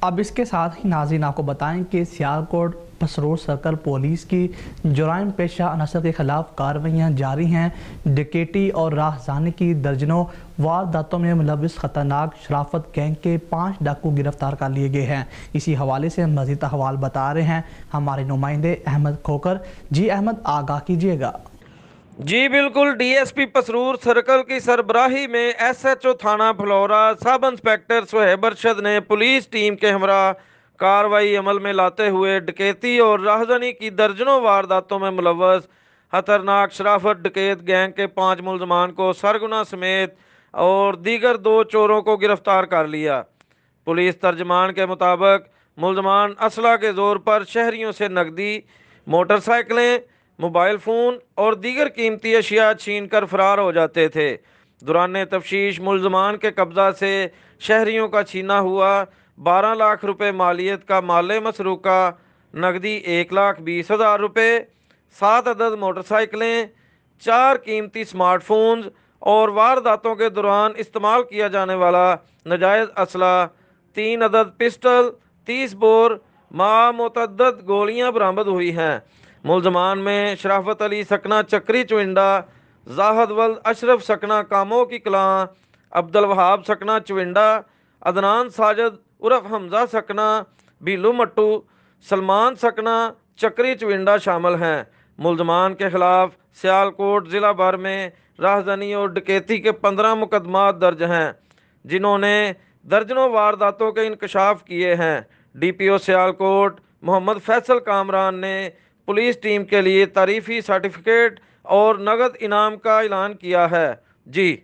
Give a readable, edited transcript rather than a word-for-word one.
اب اس کے ساتھ ہی ناظرین آپ کو بتائیں کہ سیالکوٹ پسرور سرکل پولیس کی جرائم پیشہ عناصر کے خلاف کارروائیاں جاری ہیں۔ ڈکیتی اور راہزنی کی درجنوں وارداتوں میں ملوث خطرناک شرافت گینگ کے 5 ڈاکو گرفتار کر لیے گئے ہیں۔ اسی حوالے سے مزید احوال بتا رہے ہیں ہمارے نمائندے احمد کھوکر۔ جی احمد، آگاہ کیجیے گا۔ جی بالکل، D S P Pasrur circle کی سربراہی میں ایس ایچ او تھانہ فلورا سب انسپکٹر صہیب ارشد نے پولیس ٹیم کے ہمراہ کارروائی عمل میں لاتے ہوئے ڈکیتی اور راہزنی کی درجنوں وارداتوں میں ملوث خطرناک شرافت ڈکیت گینگ کے 5 ملزمان کو سرغنہ سمیت اور دیگر 2 چوروں کو گرفتار کر لیا۔ پولیس ترجمان کے مطابق ملزمان اسلحہ کے زور پر شہریوں سے نقدی، موٹر سائیکلیں، موبائل فون اور دیگر قیمتی اشیاء چھین کر فرار ہو جاتے تھے۔ دوران تفتیش ملزمان کے قبضہ سے شہریوں کا چھینا ہوا 12 لاکھ روپے مالیت کا مال مسروقہ، نقدی 1,20,000 روپے، 7 عدد موٹر سائیکلیں، 4 قیمتی سمارٹ فونز اور وارداتوں کے دوران استعمال کیا جانے والا ناجائز اسلحہ 3 عدد پسٹل، 30 بور متعدد گولیاں برآمد ہوئی ہیں۔ ملزمان میں شرافت علی سکنہ چکری چونڈا، زاہد ولد اشرف سکنہ کاموں کی کلاں، عبدالوہاب سکنہ چونڈا، عدنان ساجد عرف حمزہ سکنہ بیلو مٹو، سلمان سکنہ چکری چونڈا شامل ہیں۔ ملزمان کے خلاف سیالکوٹ ضلع بھر میں راہزنی اور ڈکیتی کے 15 مقدمات درج ہیں، جنہوں نے درجنوں وارداتوں کے انکشاف کیے ہیں۔ ڈی پی او سیالکوٹ محمد فیصل کامران نے پولیس ٹیم کے لیے تعریفی سرٹیفکیٹ اور نقد انعام کا اعلان کیا ہے۔ جی